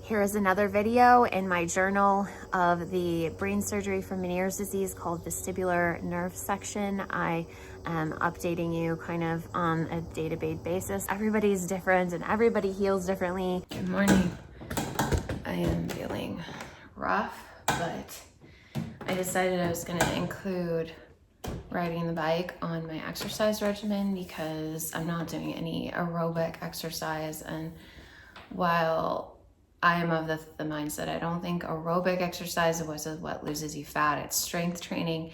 Here is another video in my journal of the brain surgery for Meniere's disease called vestibular nerve section. I am updating you kind of on a day-to-day basis. Everybody's different and everybody heals differently. Good morning. I am feeling rough, but I decided I was gonna include riding the bike on my exercise regimen because I'm not doing any aerobic exercise. And while I am of the mindset, I don't think aerobic exercise was what loses you fat. It's strength training,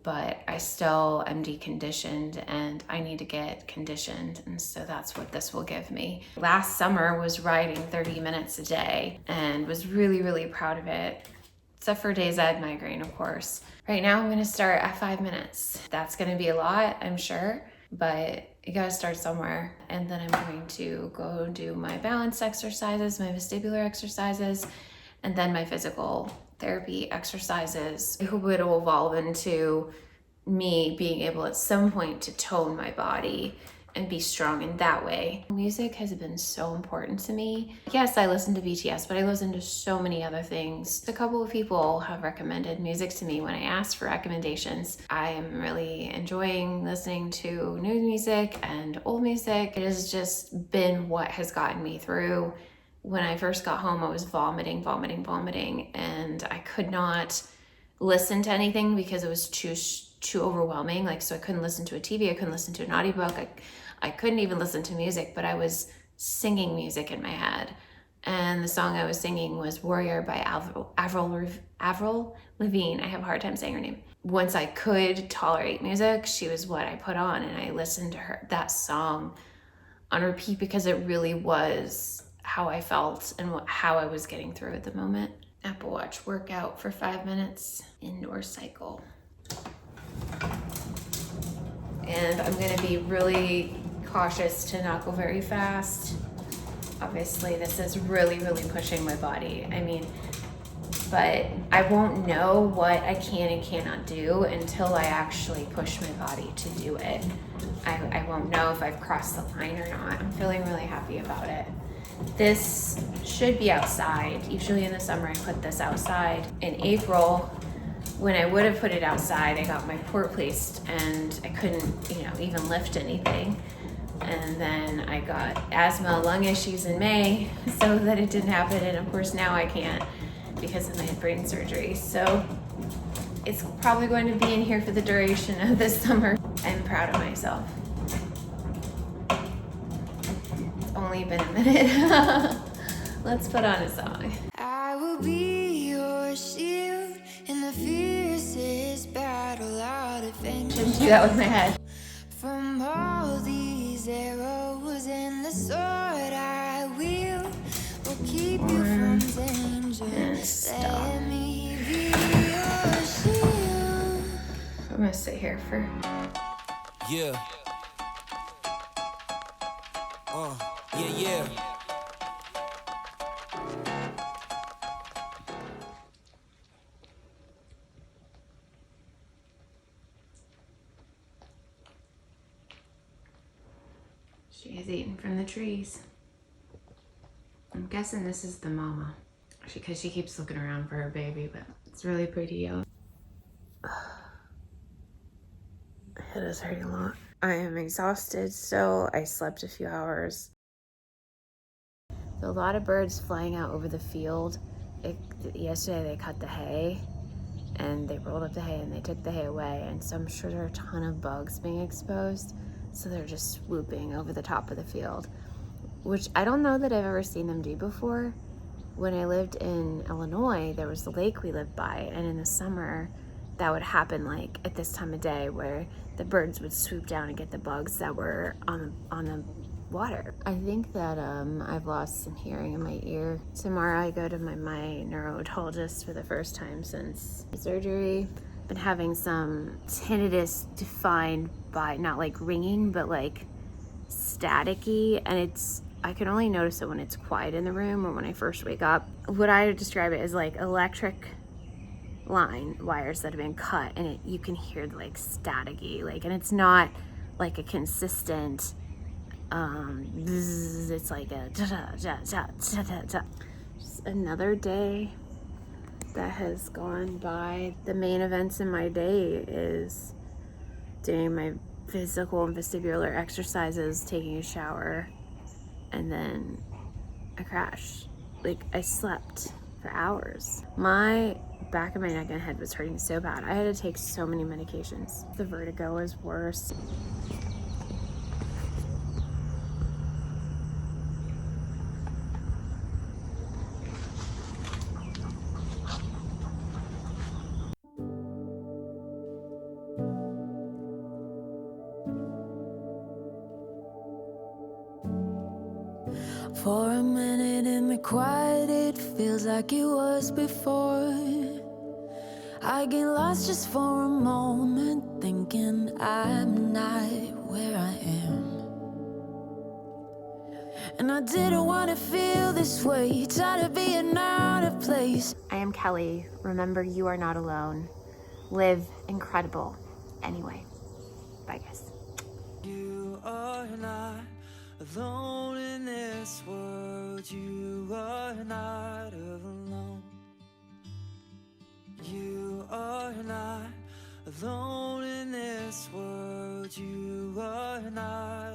but I still am deconditioned and I need to get conditioned. And so that's what this will give me. Last summer was riding 30 minutes a day and was really, really proud of it. Except for days I had migraine, of course. Right now I'm gonna start at 5 minutes. That's gonna be a lot, I'm sure, but you gotta start somewhere. And then I'm going to go do my balance exercises, my vestibular exercises, and then my physical therapy exercises. I hope it'll evolve into me being able at some point to tone my body and be strong in that way. Music has been so important to me. Yes, I listen to BTS, but I listen to so many other things. A couple of people have recommended music to me when I asked for recommendations. I am really enjoying listening to new music and old music. It has just been what has gotten me through. When I first got home, I was vomiting, and I could not listen to anything because it was too overwhelming. So I couldn't listen to a TV, I couldn't listen to an audiobook, I couldn't even listen to music, but I was singing music in my head. And the song I was singing was Warrior by Avril Lavigne. I have a hard time saying her name. Once I could tolerate music, she was what I put on, and I listened to that song on repeat because it really was how I felt and how I was getting through at the moment. Apple Watch workout for 5 minutes, indoor cycle. And I'm gonna be really cautious to not go very fast. Obviously, this is really, really pushing my body. But I won't know what I can and cannot do until I actually push my body to do it. I won't know if I've crossed the line or not. I'm feeling really happy about it. This should be outside. Usually in the summer, I put this outside. In April, when I would have put it outside, I got my port placed and I couldn't, even lift anything. And then I got asthma, lung issues in May, so that it didn't happen. And of course now I can't because of my brain surgery. So it's probably going to be in here for the duration of this summer. I'm proud of myself. It's only been a minute. Let's put on a song. I will be your shield in the fiercest battle out of any. Shouldn't do that with my head. From all these arrows and the sword I wield will keep you from danger. And stop. Let me be your shield. I'm gonna sit here for. Yeah. Yeah. She is eating from the trees. I'm guessing this is the mama because she keeps looking around for her baby, but it's really pretty yellow. My head is hurting a lot. I am exhausted, so I slept a few hours. A lot of birds flying out over the field. Yesterday they cut the hay and they rolled up the hay and they took the hay away, and so I'm sure there are a ton of bugs being exposed. So they're just swooping over the top of the field, which I don't know that I've ever seen them do before. When I lived in Illinois, there was a lake we lived by, and in the summer that would happen at this time of day where the birds would swoop down and get the bugs that were on the water. I think that I've lost some hearing in my ear. Tomorrow I go to my neurologist for the first time since surgery. Been having some tinnitus defined by not ringing, but staticky, and I can only notice it when it's quiet in the room or when I first wake up. What I would describe it as electric line wires that have been cut, and you can hear staticky, and it's not a consistent bzz, it's a da-da, da-da, da-da, da-da. Just another day that has gone by. The main events in my day is doing my physical and vestibular exercises, taking a shower, and then I crashed. Like, I slept for hours. My back of my neck and head was hurting so bad. I had to take so many medications. The vertigo was worse. For a minute in the quiet, it feels like it was before. I get lost just for a moment, thinking I'm not where I am. And I didn't want to feel this way, tired of being out of place. I am Kelly. Remember, you are not alone. Live incredible anyway. Bye, guys. You are not alone in this world. You are not alone. You are not alone in this world. You are not